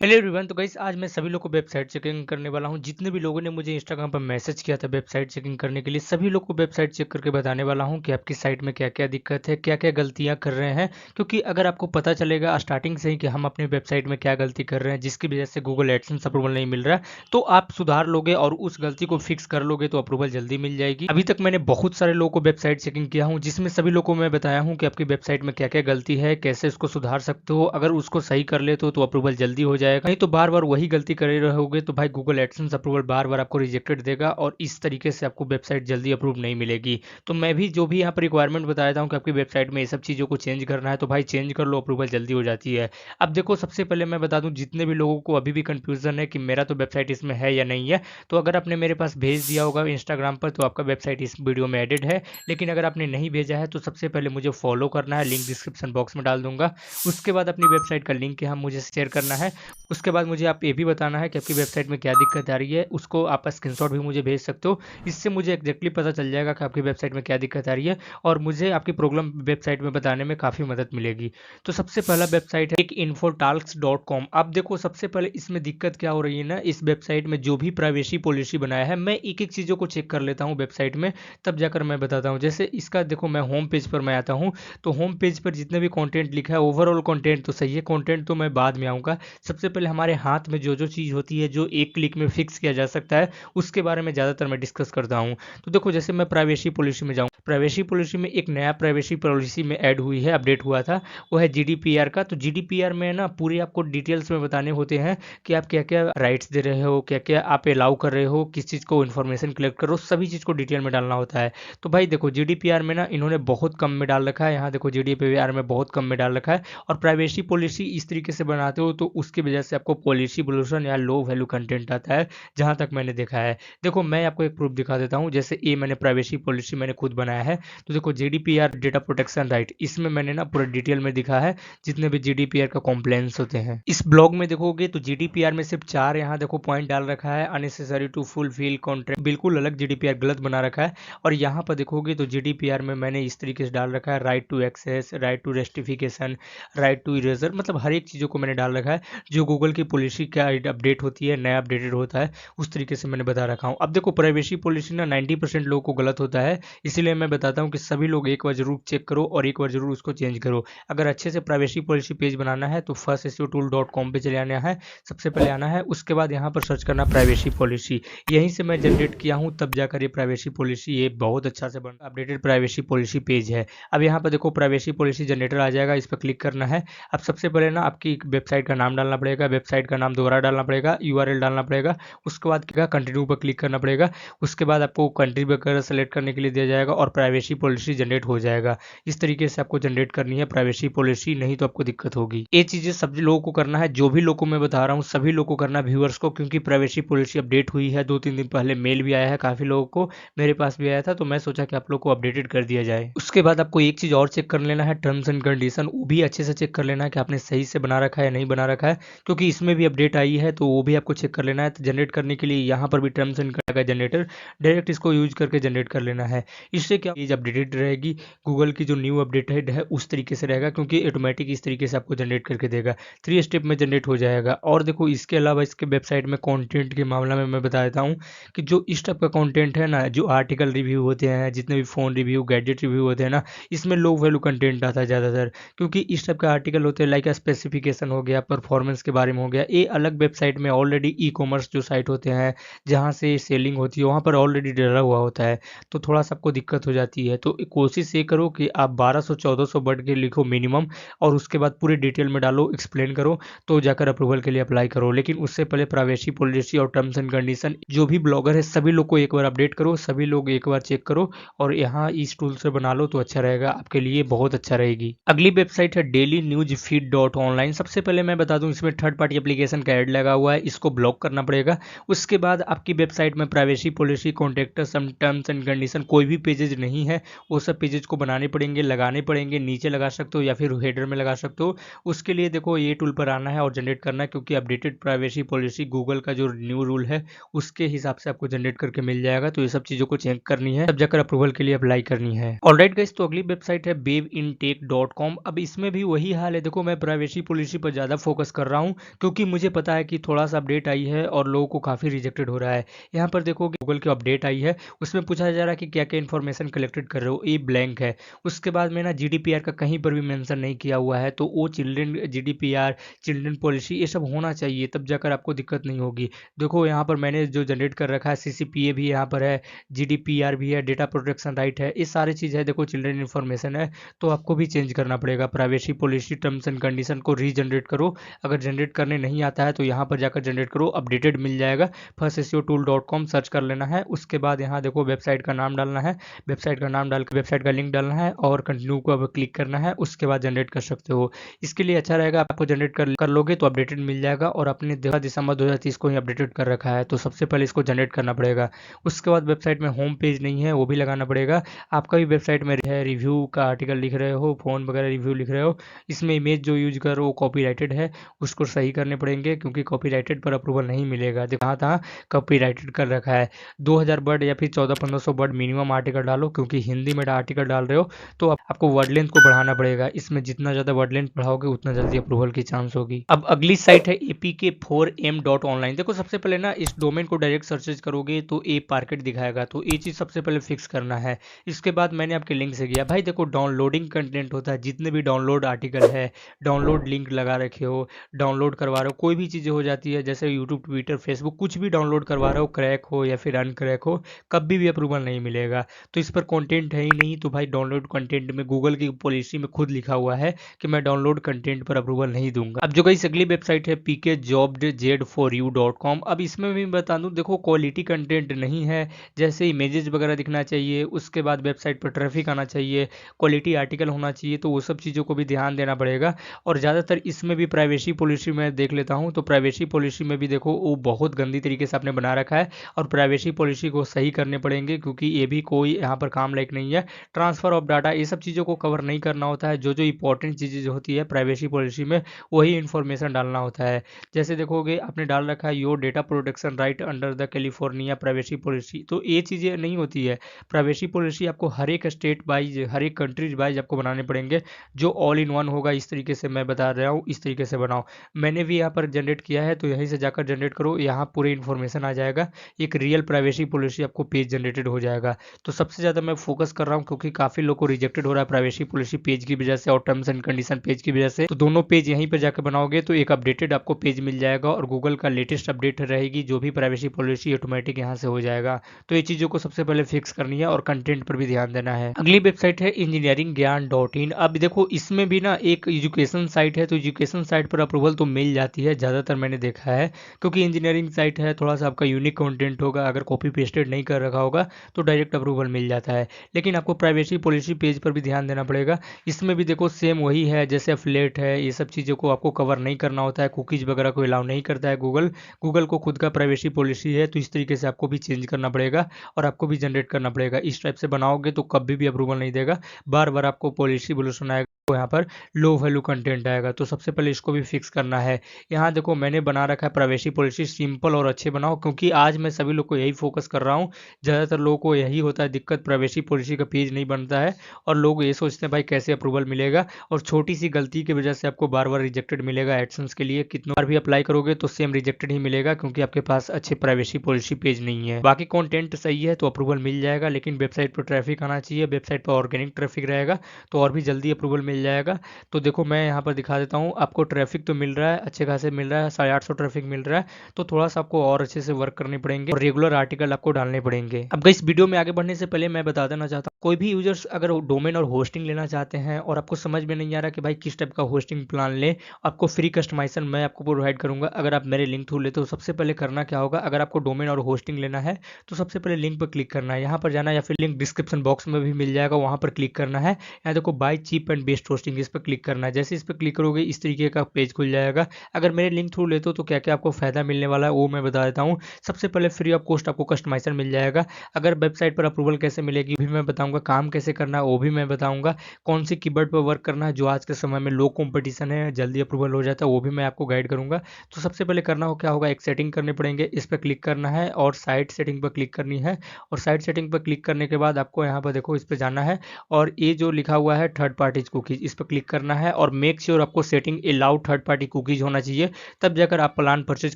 Hello everyone. तो guys आज मैं सभी लोग को वेबसाइट चेकिंग करने वाला हूं। जितने भी लोगों ने मुझे इंस्टाग्राम पर मैसेज किया था वेबसाइट चेकिंग करने के लिए, सभी लोग को वेबसाइट चेक करके बताने वाला हूं कि आपकी साइट में क्या क्या दिक्कत है, क्या क्या गलतियां कर रहे हैं। क्योंकि अगर आपको पता चलेगा स्टार्टिंग से ही कि हम अपनी वेबसाइट में क्या गलती कर रहे हैं जिसकी वजह से गूगल एडसेंस अप्रूवल नहीं मिल रहा है, तो आप सुधार लोगे और उस गलती को फिक्स कर लोगे तो अप्रूवल जल्दी मिल जाएगी। अभी तक मैंने बहुत सारे लोगों को वेबसाइट चेकिंग किया हूँ, जिसमें सभी लोगों को मैं बताया हूँ कि आपकी वेबसाइट में क्या क्या गलती है, कैसे उसको सुधार सकते हो। अगर उसको सही कर लेते हो तो अप्रूवल जल्दी हो जाएगा, नहीं तो बार बार वही गलती करे रहोगे तो भाई गूगल एडसेंस अप्रूवल बार बार आपको रिजेक्टेड देगा और इस तरीके से आपको वेबसाइट जल्दी अप्रूव नहीं मिलेगी। तो मैं भी जो भी यहाँ पर रिक्वायरमेंट बताया था कि आपकी वेबसाइट में ये सब चीज़ों को चेंज करना है तो भाई चेंज कर लो, अप्रूवल जल्दी हो जाती है। अब देखो, सबसे पहले मैं बता दूं जितने भी लोगों को अभी भी कंफ्यूजन है कि मेरा तो वेबसाइट इसमें है या नहीं है, तो अगर आपने मेरे पास भेज दिया होगा इंस्टाग्राम पर तो आपका वेबसाइट इस वीडियो में एडेड है। लेकिन अगर आपने नहीं भेजा है तो सबसे पहले मुझे फॉलो करना है, लिंक डिस्क्रिप्शन बॉक्स में डाल दूंगा। उसके बाद अपनी वेबसाइट का लिंक यहाँ मुझे शेयर करना है। उसके बाद मुझे आप ये भी बताना है कि आपकी वेबसाइट में क्या दिक्कत आ रही है, उसको आप स्क्रीनशॉट भी मुझे भेज सकते हो। इससे मुझे एग्जैक्टली पता चल जाएगा कि आपकी वेबसाइट में क्या दिक्कत आ रही है और मुझे आपकी प्रॉब्लम वेबसाइट में बताने में काफ़ी मदद मिलेगी। तो सबसे पहला वेबसाइट है एक infotalks.com। अब देखो, सबसे पहले इसमें दिक्कत क्या हो रही है ना, इस वेबसाइट में जो भी प्राइवेसी पॉलिसी बनाया है, मैं एक एक चीज़ों को चेक कर लेता हूँ वेबसाइट में, तब जाकर मैं बताता हूँ। जैसे इसका देखो, मैं होम पेज पर मैं आता हूँ, तो होम पेज पर जितने भी कंटेंट लिखा है ओवरऑल कंटेंट तो सही है, कंटेंट तो मैं बाद में आऊँगा। सबसे पहले हमारे हाथ में जो जो चीज़ होती है जो एक क्लिक में फिक्स किया जा सकता है, उसके बारे में ज़्यादातर मैं डिस्कस करता हूँ। तो देखो, जैसे मैं प्राइवेसी पॉलिसी में जाऊँ, प्राइवेसी पॉलिसी में एक नया प्राइवेसी पॉलिसी में ऐड हुई है, अपडेट हुआ था, वो है जीडीपीआर का। तो जीडीपीआर में ना पूरे आपको डिटेल्स में बताने होते हैं कि आप क्या क्या राइट्स दे रहे हो, क्या क्या आप अलाउ कर रहे हो, किस चीज़ को इन्फॉर्मेशन कलेक्ट करो, सभी चीज़ को डिटेल में डालना होता है। तो भाई देखो, जीडीपीआर में ना इन्होंने बहुत कम में डाल रखा है, यहाँ देखो जीडीपीआर में बहुत कम में डाल रखा है। और प्राइवेसी पॉलिसी इस तरीके से बनाते हो तो उसकी वजह से आपको पॉलिसी ब्लूशन या लो वैल्यू कंटेंट आता है, जहां तक मैंने देखा है। देखो, मैं आपको एक प्रूफ दिखा देता हूं। जैसे ये मैंने प्राइवेसी पॉलिसी मैंने खुद बनाया है, तो देखो जीडीपीआर डेटा प्रोटेक्शन राइट, इसमें मैंने ना पूरा डिटेल में दिखा है जितने भी जीडीपीआर का कॉम्प्लेंस होते हैं। इस ब्लॉग में देखोगे तो जीडीपीआर में सिर्फ 4 यहाँ देखो पॉइंट डाल रखा है, अननेसेसरी टू फुलफिल कॉन्ट्रैक्ट, बिल्कुल अलग जीडीपीआर गलत बना रखा है। और यहाँ पर देखोगे तो जीडीपीआर में मैंने इस तरीके से डाल रखा है, right to access, right to rectification, right to erasure, मतलब हर एक चीज़ों को मैंने डाल रखा है। जो गूगल की पॉलिसी क्या अपडेट होती है, नया अपडेटेड होता है, उस तरीके से मैंने बता रखा हूँ। अब देखो, प्राइवेसी पॉलिसी ना 90% लोगों को गलत होता है, इसीलिए मैं बताता हूँ कि सभी लोग एक बार जरूर चेक करो और एक बार जरूर उसको चेंज करो। अगर अच्छे से प्राइवेसी पॉलिसी पेज बनाना है तो firstSEOtool.com पे चले आना है, सबसे पहले आना है। उसके बाद यहाँ पर सर्च करना प्राइवेसी पॉलिसी, यहीं से मैं जनरेट किया हूँ, तब जाकर ये प्राइवेसी पॉलिसी ये बहुत अच्छा से बन अपडेटेड प्राइवेसी पॉलिसी पेज है। अब यहाँ पर देखो प्राइवेसी पॉलिसी जनरेटर आ जाएगा, इस पर क्लिक करना है। अब सबसे पहले ना आपकी वेबसाइट का नाम डालना पड़ेगा, वेबसाइट का नाम दोबारा डालना पड़ेगा, यूआरएल डालना पड़ेगा। उसके बाद क्या, कंटिन्यू पर क्लिक करना पड़ेगा। उसके बाद आपको कंट्री वगैरह सेलेक्ट करने के लिए दिया जाएगा और प्राइवेसी पॉलिसी जनरेट हो जाएगा। इस तरीके से आपको जनरेट करनी है प्राइवेसी पॉलिसी, नहीं तो आपको दिक्कत होगी। ये चीज़ें सभी लोगों को करना है, जो भी लोगों को मैं बता रहा हूँ सभी लोगों को करना है, व्यूअर्स को, क्योंकि प्राइवेसी पॉलिसी अपडेट हुई है 2-3 दिन पहले, मेल भी आया है काफ़ी लोगों को, मेरे पास भी आया था, तो मैं सोचा कि आप लोग को अपडेटेड कर दिया जाए। उसके बाद आपको एक चीज़ और चेक कर लेना है, टर्म्स एंड कंडीशन, वो भी अच्छे से चेक कर लेना है कि आपने सही से बना रखा है या नहीं बना रखा है, क्योंकि इसमें भी अपडेट आई है तो वो भी आपको चेक कर लेना है। तो जनरेट करने के लिए यहाँ पर भी टर्म्स एंड का जनरेटर, डायरेक्ट इसको यूज करके जनरेट कर लेना है। इससे क्या पेज अपडेटेड रहेगी, गूगल की जो न्यू अपडेटेड है उस तरीके से रहेगा, क्योंकि ऑटोमेटिक इस तरीके से आपको जनरेट करके देगा, 3 स्टेप में जनरेट हो जाएगा। और देखो, इसके अलावा इसके वेबसाइट में कंटेंट के मामला में मैं बता देता हूँ कि जो इस टाइप का कंटेंट है ना, जो आर्टिकल रिव्यू होते हैं, जितने भी फ़ोन रिव्यू, गैजेट रिव्यू होते हैं ना, इसमें लो वैल्यू कंटेंट आता है ज़्यादातर, क्योंकि इस टाइप का आर्टिकल होते हैं, लाइक स्पेसिफिकेशन हो गया, परफॉर्मेंस के बारे में हो गया, ये अलग वेबसाइट में ऑलरेडी ई कॉमर्स जो साइट होते हैं जहाँ से सेलिंग होती है वहाँ पर ऑलरेडी डला हुआ होता है, तो थोड़ा सा आपको दिक्कत हो जाती है। तो कोशिश ये करो कि आप 1200-1400 वर्ड के लिखो मिनिमम, और उसके बाद पूरे डिटेल में डालो, एक्सप्लेन करो, तो जाकर अप्रूवल के लिए अप्लाई करो। लेकिन उससे पहले प्राइवेसी पॉलिसी और टर्म्स एंड कंडीशन जो भी ब्लॉगर है सभी लोग को एक बार अपडेट करो, सभी लोग एक बार चेक करो, और यहाँ इस टूल से बना लो तो अच्छा रहेगा, आपके लिए बहुत अच्छा रहेगी। अगली वेबसाइट है daily news feed dot online. सबसे पहले मैं बता दूं, इसमें थर्ड पार्टी एप्लीकेशन का ऐड लगा हुआ है, इसको ब्लॉक करना पड़ेगा। उसके बाद आपकी वेबसाइट में privacy policy, contact some terms and condition कोई भी पेजेज नहीं है, वो सब पेजेज को बनाने पड़ेंगे, लगाने पड़ेंगे, नीचे लगा सकते हो या फिर हेडर में लगा सकते हो। उसके लिए देखो ये टूल पर आना है और जनरेट करना है, क्योंकि अपडेटेड प्राइवेसी पॉलिसी गूगल का जो न्यू रूल है उसके हिसाब से आपको जनरेट करके मिल जाएगा। तो ये सब चीज़ों को चेक करनी है, तब जाकर अप्रूवल के लिए अप्लाई करनी है। ऑलराइट गाइस, तो अगली वेबसाइट है webintake.com। अब इसमें भी वही हाल है, देखो मैं प्राइवेसी पॉलिसी पर ज़्यादा फोकस कर रहा हूँ, क्योंकि मुझे पता है कि थोड़ा सा अपडेट आई है और लोगों को काफ़ी रिजेक्टेड हो रहा है। यहाँ पर देखोगे गूगल की अपडेट आई है, उसमें पूछा जा रहा है कि क्या क्या इन्फॉर्मेशन कलेक्टेड कर रहे हो, ये ब्लैंक है। उसके बाद में ना जीडीपीआर का कहीं पर भी मेंशन नहीं किया हुआ है, तो वो चिल्ड्रन जीडीपीआर, चिल्ड्रन पॉलिसी, ये सब होना चाहिए, तब जाकर आपको दिक्कत नहीं होगी। देखो यहाँ पर मैंने जो जनरेट कर रखा है, सीसीपीए भी यहाँ पर है, जीडीपीआर भी है, डेटा प्रोटेक्शन राइट है, ये सारी चीज़ है। देखो चिल्ड्रन इन्फॉर्मेशन है, तो आपको भी चेंज करना पड़ेगा। Privacy policy terms and condition को रीजनरेट करो। अगर जनरेट करने नहीं आता है तो यहाँ पर जाकर जनरेट करो, अपडेटेड मिल जाएगा। firstseotool.com सर्च कर लेना है। उसके बाद यहाँ देखो वेबसाइट का नाम डालना है, वेबसाइट का नाम डाल के वेबसाइट का लिंक डालना है और कंटिन्यू को अब क्लिक करना है। उसके बाद जनरेट कर सकते हो। इसके लिए अच्छा रहेगा, आपको जनरेट कर लोगे तो अपडेटेड मिल जाएगा, और अपने 13 दिसंबर 2030 को ही अपडेटेड कर रखा है, तो सबसे पहले इसको जनरेट करना पड़ेगा। उसके बाद वेबसाइट में होम पेज नहीं है, वो भी लगाना पड़ेगा। आपका भी वेबसाइट में है, रिव्यू का आर्टिकल लिख रहे हो, फ़ोन वगैरह रिव्यू लिख रहे हो, इसमें इमेज जो यूज कर रहे हो कॉपीराइटेड है, उसको सही करने पड़ेंगे, क्योंकि कॉपीराइटेड पर अप्रूवल नहीं मिलेगा। देखो कहाँ कहाँ कॉपीराइटेड कर रखा है। 2000 वर्ड या फिर 1400-1500 वर्ड मिनिमम आर्टिकल डालो, क्योंकि हिंदी में आर्टिकल डाल रहे हो तो आपको वर्ड लेंथ को बढ़ाना पड़ेगा। इसमें जितना ज़्यादा वर्ड लेंथ बढ़ाओगे उतना जल्दी अप्रूवल की चांस होगी। अब अगली साइट है apk4m.online। देखो सबसे पहले ना इस डोमेन को डायरेक्ट सर्च करोगे तो एप मार्केट दिखाएगा, तो ये चीज़ सबसे पहले फिक्स करना है। इसके बाद मैंने आपके लिंक से किया भाई, देखो डाउनलोडिंग कंटेंट होता है, जितने भी डाउनलोड आर्टिकल है, डाउनलोड लिंक लगा रखे हो, डाउनलोड करवा रहे हो, कोई भी चीज़ें हो जाती है, जैसे यूट्यूब, ट्विटर, फेसबुक, कुछ भी डाउनलोड करवा रहे हो, क्रैक हो या फिर अनक्रैक हो, कभी भी अप्रूवल नहीं मिलेगा। तो इस पर कंटेंट है ही नहीं, तो भाई डाउनलोड कंटेंट में गूगल की पॉलिसी में खुद लिखा हुआ है कि मैं डाउनलोड कंटेंट पर अप्रूवल नहीं दूंगा। अब जो गाइस अगली वेबसाइट है pkjobz4u.com। अब इसमें भी बता दूं, देखो क्वालिटी कंटेंट नहीं है, जैसे इमेजेस वगैरह दिखना चाहिए, उसके बाद वेबसाइट पर ट्रैफिक आना चाहिए, क्वालिटी आर्टिकल होना चाहिए, तो वो सब चीज़ों को भी ध्यान देना पड़ेगा। और ज़्यादातर इसमें भी प्राइवेसी पॉलिसी में देख लेता हूँ, तो प्राइवेसी पॉलिसी में भी देखो वो बहुत गंदी तरीके से आपने बना रखा है, और प्राइवेसी पॉलिसी को सही करने पड़ेंगे, क्योंकि ये भी कोई यहाँ पर काम लायक नहीं है। ट्रांसफ़र ऑफ डाटा, ये सब चीज़ों को कवर नहीं करना होता है। जो जो इंपॉर्टेंट चीज़ें जो होती है प्राइवेसी पॉलिसी में, वही इन्फॉर्मेशन डालना होता है। जैसे देखोगे आपने डाल रखा है your data protection right under the California privacy policy, तो ये चीज़ें नहीं होती है। प्राइवेसी पॉलिसी आपको हर एक स्टेट वाइज, हर एक कंट्रीज वाइज आपको बनाने पड़ेंगे, जो ऑल इन वन होगा। इस तरीके से मैं बता रहा हूँ, इस तरीके से बनाओ। मैंने भी यहाँ पर जनरेट किया है, तो यहीं से जाकर जनरेट करो, यहाँ पूरी इन्फॉर्मेशन आ जाएगा। एक रियल प्राइवेसी पॉलिसी आपको पेज जनरेटेड हो जाएगा। तो सबसे ज़्यादा मैं फोकस कर रहा हूँ, क्योंकि काफ़ी लोग को रिजेक्टेड हो रहा है प्राइवेसी पॉलिसी पेज की वजह से और टर्म्स एंड कंडीशन पेज की वजह से। तो दोनों पेज यहीं पर जाकर बनाओगे तो एक अपडेटेड आपको पेज मिल जाएगा, और गूगल का लेटेस्ट अपडेट रहेगी, जो भी प्राइवेसी पॉलिसी ऑटोमेटिक यहाँ से हो जाएगा। तो ये चीज़ों को सबसे पहले फिक्स करनी है, और कंटेंट पर भी ध्यान देना है। अगली वेबसाइट है इंजीनियरिंग ज्ञान.in। अब देखो इसमें भी ना एक एजुकेशन साइट है, तो एजुकेशन साइट पर अप्रूवल तो मिल जाती है ज़्यादातर, मैंने देखा है, क्योंकि इंजीनियरिंग साइट है, थोड़ा सा आपका यूनिक कंटेंट होगा, अगर कॉपी पेस्टेड नहीं कर रखा होगा तो डायरेक्ट अप्रूवल मिल जाता है। लेकिन आपको प्राइवेसी पॉलिसी पेज पर भी ध्यान देना पड़ेगा। इसमें भी देखो सेम वही है, जैसे एफिलिएट है, ये सब चीज़ों को आपको कवर नहीं करना होता है, कुकीज़ वगैरह को अलाउ नहीं करता है गूगल। गूगल को खुद का प्राइवेसी पॉलिसी है, तो इस तरीके से आपको भी चेंज करना पड़ेगा, और आपको भी जनरेट करना पड़ेगा। इस टाइप से बनाओगे तो कभी भी अप्रूवल नहीं देगा, बार बार आपको पॉलिसी बोलूशन आएगा, तो यहाँ पर लो वैल्यू कंटेंट आएगा। तो सबसे पहले इसको भी फिक्स करना है। यहाँ देखो मैंने बना रखा है प्राइवेसी पॉलिसी सिंपल और अच्छे बनाओ, क्योंकि आज मैं सभी लोग को यही फोकस कर रहा हूँ। ज़्यादातर लोगों को यही होता है दिक्कत, प्राइवेसी पॉलिसी का पेज नहीं बनता है, और लोग ये सोचते हैं भाई कैसे अप्रूवल मिलेगा, और छोटी सी गलती की वजह से आपको बार बार रिजेक्टेड मिलेगा। एडसेंस के लिए कितनी बार भी अप्लाई करोगे तो सेम रिजेक्टेड ही मिलेगा, क्योंकि आपके पास अच्छे प्राइवेसी पॉलिसी पेज नहीं है। बाकी कंटेंट सही है तो अप्रूवल मिल जाएगा, लेकिन वेबसाइट पर ट्रैफिक आना चाहिए, वेबसाइट पर ऑर्गेनिक ट्रैफिक रहेगा तो और भी जल्दी अप्रूवल मिल जाएगा। तो देखो मैं यहाँ पर दिखा देता हूँ, आपको ट्रैफिक तो मिल रहा है, अच्छे खासे मिल रहा है, 850 ट्रैफिक मिल रहा है, तो थोड़ा सा आपको और अच्छे से वर्क करने पड़ेंगे, और रेगुलर आर्टिकल आपको डालने पड़ेंगे। अब इस वीडियो में आगे बढ़ने से पहले मैं बता देना चाहता हूँ, कोई भी यूजर्स अगर डोमेन और होस्टिंग लेना चाहते हैं, और आपको समझ में नहीं आ रहा कि भाई किस टाइप का होस्टिंग प्लान ले, आपको फ्री कस्टमाइजेशन मैं आपको प्रोवाइड करूंगा अगर आप मेरे लिंक थ्रू लेते हो। सबसे पहले करना क्या होगा, अगर आपको डोमेन और होस्टिंग लेना है तो सबसे पहले लिंक पर क्लिक करना है, यहाँ पर जाना, या फिर लिंक डिस्क्रिप्शन बॉक्स में भी मिल जाएगा, वहाँ पर क्लिक करना है। यहाँ देखो buy cheap and best hosting, इस पर क्लिक करना है। जैसे इस पर क्लिक करोगे इस तरीके का पेज खुल जाएगा। अगर मेरे लिंक थ्रू लेते हो तो क्या क्या आपको फायदा मिलने वाला है वो मैं बता देता हूँ। सबसे पहले फ्री ऑफ कॉस्ट आपको कस्टमाइजर मिल जाएगा। अगर वेबसाइट पर अप्रूवल कैसे मिलेगी भी मैं बताऊंगा, काम कैसे करना है वो भी मैं बताऊंगा, कौन सी कीवर्ड पर वर्क करना है जो आज के समय में लो कंपटीशन है, जल्दी अप्रूवल हो जाता है, वो भी मैं आपको गाइड करूंगा। तो सबसे पहले करना हो क्या होगा, एक सेटिंग करने पड़ेंगे, इस पर क्लिक करना है और साइट सेटिंग पर क्लिक करनी है। और साइट सेटिंग पर क्लिक करने के बाद आपको यहाँ पर देखो इस पर जाना है, और ये जो लिखा हुआ है थर्ड पार्टीज कुकीज, कुकीज, इस पर क्लिक करना है और मेक श्योर आपको setting allow third party cookies होना चाहिए। तब जाकर आप प्लान परचेज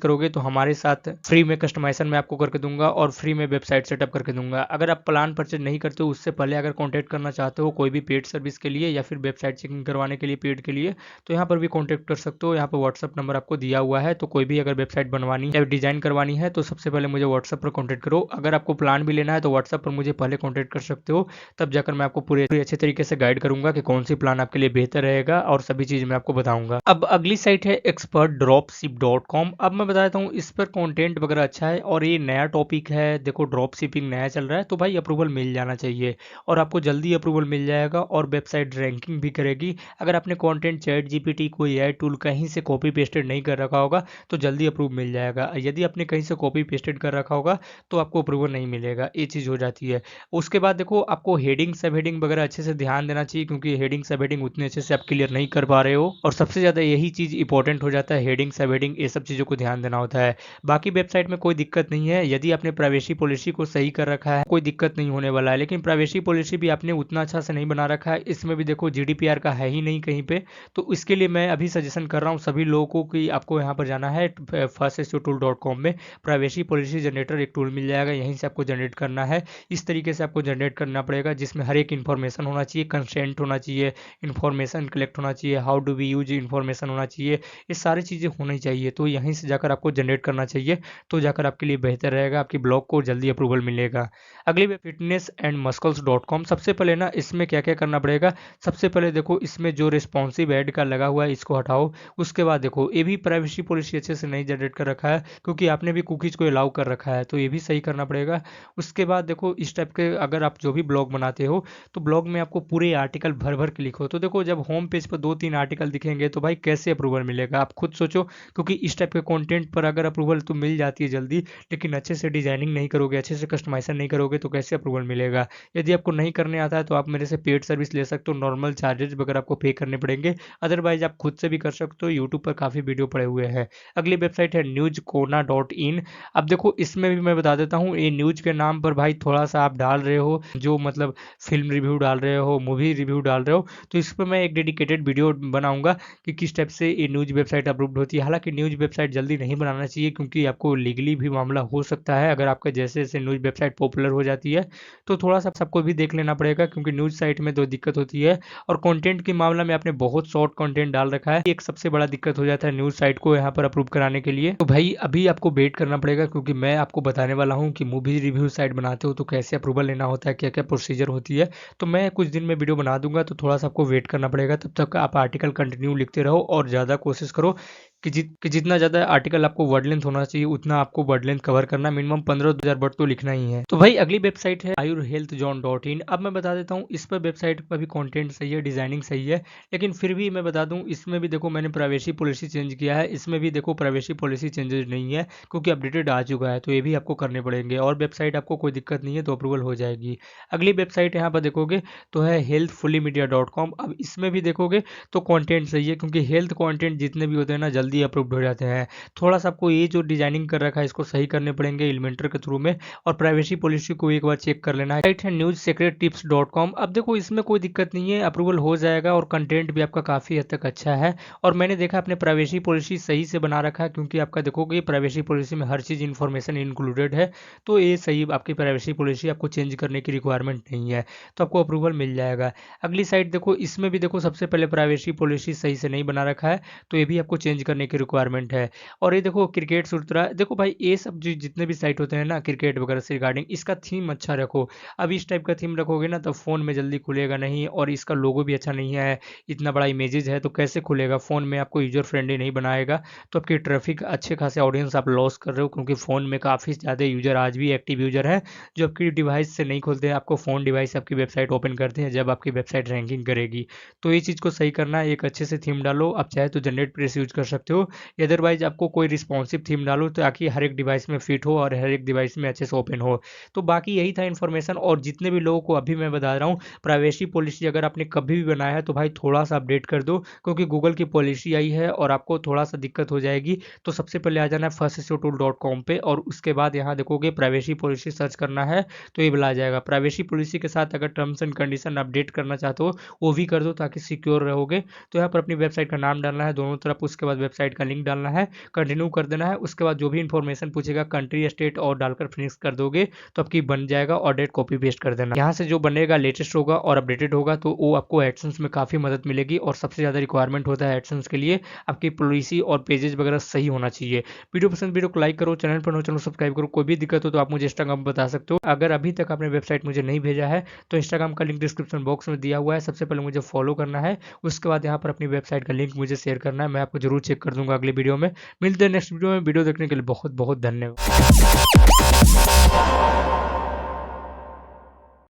करोगे तो हमारे साथ फ्री में कस्टमाइजेशन मैं आपको करके दूंगा और फ्री में वेबसाइट सेटअप करके दूंगा। अगर आप प्लान परचेज नहीं करते हो, उससे पहले अगर कॉन्टैक्ट करना चाहते हो कोई भी पेड सर्विस के लिए या फिर वेबसाइट चेकिंग करवाने के लिए पेड के लिए, तो यहाँ पर भी कॉन्टैक्ट कर सकते हो। यहाँ पर व्हाट्सअप नंबर आपको दिया हुआ है, तो कोई भी अगर वेबसाइट बनवानी है, डिजाइन करवानी है, तो सबसे पहले मुझे व्हाट्सअप पर कॉन्टैक्ट करो। अगर आपको प्लान भी लेना है तो व्हाट्सअप पर मुझे पहले कॉन्टैक्ट कर सकते हो, तब जाकर मैं आपको पूरे अच्छे तरीके से गाइड करूंगा कि कौन सी प्लान आपके लिए बेहतर रहेगा और सभी चीज मैं आपको बताऊंगा। अब अगली साइट है expertdropship.com। अब मैं बता देता हूँ, इस पर कंटेंट वगैरह अच्छा है और ये नया टॉपिक है। देखो ड्रॉप शिपिंग नया चल रहा है तो भाई अप्रूवल मिल जाना चाहिए और आपको जल्दी अप्रूवल मिल जाएगा और वेबसाइट रैंकिंग भी करेगी। अगर आपने कंटेंट चैट जीपीटी कोई एआई टूल कहीं से कॉपी पेस्टेड नहीं कर रखा होगा तो जल्दी अप्रूव मिल जाएगा। यदि आपने कहीं से कॉपी पेस्टेड कर रखा होगा तो आपको अप्रूवल नहीं मिलेगा, ये चीज़ हो जाती है। उसके बाद देखो आपको हेडिंग सब हेडिंग वगैरह अच्छे से ध्यान देना चाहिए, क्योंकि हेडिंग सब हेडिंग उतने अच्छे से आप क्लियर नहीं कर पा रहे हो और सबसे ज़्यादा यही चीज़ इंपॉर्टेंट हो जाता है, हेडिंग सब हेडिंग ये सब चीज़ों को ध्यान देना होता है। बाकी वेबसाइट में कोई दिक्कत नहीं है, यदि आपने प्राइवेसी पॉलिसी को सही कर रखा है कोई दिक्कत नहीं होने वाला है। लेकिन प्राइवेसी पॉलिसी भी आपने उतना अच्छा से नहीं बना रखा है, इसमें भी देखो जीडीपीआर का है ही नहीं कहीं पे। तो इसके लिए मैं अभी सजेशन कर रहा हूँ सभी लोगों को कि आपको यहाँ पर जाना है firstSEOtool.com में प्राइवेसी पॉलिसी जनरेटर एक टूल मिल जाएगा, यहीं से आपको जनरेट करना है। इस तरीके से आपको जनरेट करना पड़ेगा जिसमें हर एक इन्फॉर्मेशन होना चाहिए, कंसेंट होना चाहिए, इन्फॉर्मेशन कलेक्ट होना चाहिए, how do we use information होना चाहिए, ये सारी चीज़ें होनी चाहिए। तो यहीं से जाकर आपको जनरेट करना चाहिए, तो जाकर आपके लिए बेहतर रहेगा, आपकी ब्लॉग को जल्दी अप्रूवल मिलेगा। अगली वेब fitnessandmuscles.com। सबसे पहले ना इसमें क्या क्या करना पड़ेगा, सबसे पहले देखो इसमें जो रिस्पॉन्सिव ऐड का लगा हुआ है इसको हटाओ। उसके बाद देखो ये भी प्राइवेसी पॉलिसी अच्छे से नहीं जनरेट कर रखा है, क्योंकि आपने भी कुकीज़ को अलाउ कर रखा है, तो ये भी सही करना पड़ेगा। उसके बाद देखो इस टाइप के अगर आप जो भी ब्लॉग बनाते हो तो ब्लॉग में आपको पूरे आर्टिकल भर भर के लिखो। तो देखो जब होम पेज पर 2-3 आर्टिकल दिखेंगे तो भाई कैसे अप्रूवल मिलेगा, आप खुद सोचो। क्योंकि इस टाइप के कंटेंट पर अगर अप्रूवल तो मिल जाती है जल्दी, लेकिन अच्छे से डिजाइनिंग नहीं करोगे, अच्छे से कस्टमाइजेशन नहीं करोगे तो कैसे अप्रूवल मिलेगा। यदि आपको नहीं करने आता है तो आप मेरे से पेड सर्विस ले सकते हो, नॉर्मल चार्जेज वगैरह आपको पे करने पड़ेंगे। अदरवाइज आप खुद से भी कर सकते हो, यूट्यूब पर काफ़ी वीडियो पड़े हुए हैं। अगली वेबसाइट है newscorner.in। अब देखो इसमें भी मैं बता देता हूँ, ये न्यूज के नाम पर भाई थोड़ा सा आप डाल रहे हो जो मतलब फिल्म रिव्यू डाल रहे हो, मूवी रिव्यू डाल रहे हो, तो इस पर मैं एक डेडिकेटेड वीडियो बनाऊंगा कि किस टाइप से ये न्यूज वेबसाइट अप्रूव्ड होती है। हालांकि न्यूज वेबसाइट जल्दी नहीं बनाना चाहिए, क्योंकि आपको लीगली भी मामला हो सकता है अगर आपका जैसे जैसे न्यूज वेबसाइट पॉपुलर हो जाती है। तो थोड़ा सा सबको भी देख लेना पड़ेगा, क्योंकि न्यूज साइट में दो दिक्कत होती है। और कंटेंट के मामला में आपने बहुत शॉर्ट कंटेंट डाल रखा है, एक सबसे बड़ा दिक्कत हो जाता है न्यूज साइट को यहाँ पर अप्रूव कराने के लिए। तो भाई अभी आपको वेट करना पड़ेगा, क्योंकि मैं आपको बताने वाला हूँ कि मूवी रिव्यू साइट बनाते हो तो कैसे अप्रूवल लेना होता है, क्या क्या प्रोसीजर होती है। तो मैं कुछ दिन में वीडियो बना दूंगा, तो थोड़ा सा आपको वेट करना पड़ेगा। तब तक आप आर्टिकल कंटिन्यू लिखते रहो और ज़्यादा कोशिश करो कि जितना ज़्यादा आर्टिकल आपको वर्ड लेंथ होना चाहिए उतना आपको वर्ड लेंथ कवर करना, मिनिमम 15,000 वर्ड तो लिखना ही है। तो भाई अगली वेबसाइट है ayurhealthzone.in। अब मैं बता देता हूँ, इस पर वेबसाइट पर भी कंटेंट सही है, डिजाइनिंग सही है, लेकिन फिर भी मैं बता दूँ इसमें भी देखो मैंने प्राइवेसी पॉलिसी चेंज किया है। इसमें भी देखो प्राइवेसी पॉलिसी चेंजेस नहीं है, क्योंकि अपडेटेड आ चुका है, तो ये भी आपको करने पड़ेंगे। और वेबसाइट आपको कोई दिक्कत नहीं है तो अप्रूवल हो जाएगी। अगली वेबसाइट यहाँ पर देखोगे तो है healthfullymedia.com। अब इसमें भी देखोगे तो कंटेंट सही है, क्योंकि हेल्थ कंटेंट जितने भी होते हैं ना जल्दी अप्रूव्ड हो जाते हैं। थोड़ा सा आपको ये जो डिजाइनिंग कर रखा है इसको सही करने पड़ेंगे एलिमेंटर के थ्रू में, और प्राइवेसी पॉलिसी को एक बार चेक कर लेना है। राइट है newssecrettips.com। अब देखो इसमें कोई दिक्कत नहीं है, अप्रूवल हो जाएगा और कंटेंट भी आपका काफ़ी हद तक अच्छा है। और मैंने देखा अपने प्राइवेसी पॉलिसी सही से बना रखा है, क्योंकि आपका देखोगे प्राइवेसी पॉलिसी में हर चीज़ इन्फॉर्मेशन इंक्लूडेड है। तो ये सही आपकी प्राइवेसी पॉलिसी, आपको चेंज करने की रिक्वायरमेंट नहीं है, तो आपको अप्रूवल मिल जाएगा। अगली साइट देखो, इसमें भी देखो सबसे पहले प्राइवेसी पॉलिसी सही से नहीं बना रखा है, तो ये भी आपको चेंज करने की रिक्वायरमेंट है। और ये देखो क्रिकेट सुरतरा, देखो भाई ये सब जो जितने भी साइट होते हैं ना क्रिकेट वगैरह से रिगार्डिंग, इसका थीम अच्छा रखो। अब इस टाइप का थीम रखोगे ना तो फ़ोन में जल्दी खुलेगा नहीं, और इसका लोगो भी अच्छा नहीं है, इतना बड़ा इमेजेस है तो कैसे खुलेगा फ़ोन में, आपको यूजर फ्रेंडली नहीं बनाएगा। तो आपकी ट्रैफिक अच्छे खासे ऑडियंस आप लॉस कर रहे हो, क्योंकि फ़ोन में काफ़ी ज़्यादा यूजर आज भी एक्टिव यूजर है जो आपकी डिवाइस से नहीं खोलते हैं, आपको फ़ोन डिवाइस आपकी वेबसाइट ओपन करते हैं जब आपकी वेबसाइट रैंकिंग करेगी। तो ये चीज़ को सही करना है, एक अच्छे से थीम डालो। आप चाहे तो जनरेट प्रेस यूज कर सकते सकते हो। अदरवाइज आपको कोई रिस्पॉन्सिव थीम डालो ताकि हर एक डिवाइस में फिट हो और हर एक डिवाइस में अच्छे से ओपन हो। तो बाकी यही था इन्फॉर्मेशन। और जितने भी लोगों को अभी मैं बता रहा हूँ, प्राइवेसी पॉलिसी अगर आपने कभी भी बनाया है तो भाई थोड़ा सा अपडेट कर दो, क्योंकि गूगल की पॉलिसी आई है और आपको थोड़ा सा दिक्कत हो जाएगी। तो सबसे पहले आ जाना है firstSEOtool.com पे और उसके बाद यहाँ देखोगे प्राइवेसी पॉलिसी सर्च करना है तो ये बुला जाएगा। प्राइवेसी पॉलिसी के साथ अगर टर्म्स एंड कंडीशन अपडेट करना चाहते हो वो भी कर दो ताकि सिक्योर रहोगे। तो यहाँ पर अपनी वेबसाइट का नाम डालना है दोनों तरफ, उसके बाद वेबसाइट का लिंक डालना है, कंटिन्यू कर देना है। उसके बाद जो भी इंफॉर्मेशन पूछेगा कंट्री स्टेट और डालकर फिनिश कर दोगे तो आपकी बन जाएगा और डेट कॉपी पेस्ट कर देना। यहाँ से जो बनेगा लेटेस्ट होगा और अपडेटेड होगा तो वो आपको एडसेंस में काफ़ी मदद मिलेगी। और सबसे ज़्यादा रिक्वायरमेंट होता है एडसेंस के लिए आपकी पॉलिसी और पेजेस वगैरह सही होना चाहिए। वीडियो पसंद, वीडियो को लाइक करो, चैनल पर हो चैनल सब्सक्राइब करो। कोई भी दिक्कत हो तो आप मुझे इंस्टाग्राम पर बता सकते हो। अगर अभी तक आपने वेबसाइट मुझे नहीं भेजा है तो इंस्टाग्राम का लिंक डिस्क्रिप्शन बॉक्स में दिया हुआ है, सबसे पहले मुझे फॉलो करना है। उसके बाद यहाँ पर अपनी वेबसाइट का लिंक मुझे शेयर करना है, मैं आपको जरूर चेक कर दूंगा अगले वीडियो में। मिलते हैं नेक्स्ट वीडियो में। वीडियो देखने के लिए बहुत बहुत धन्यवाद।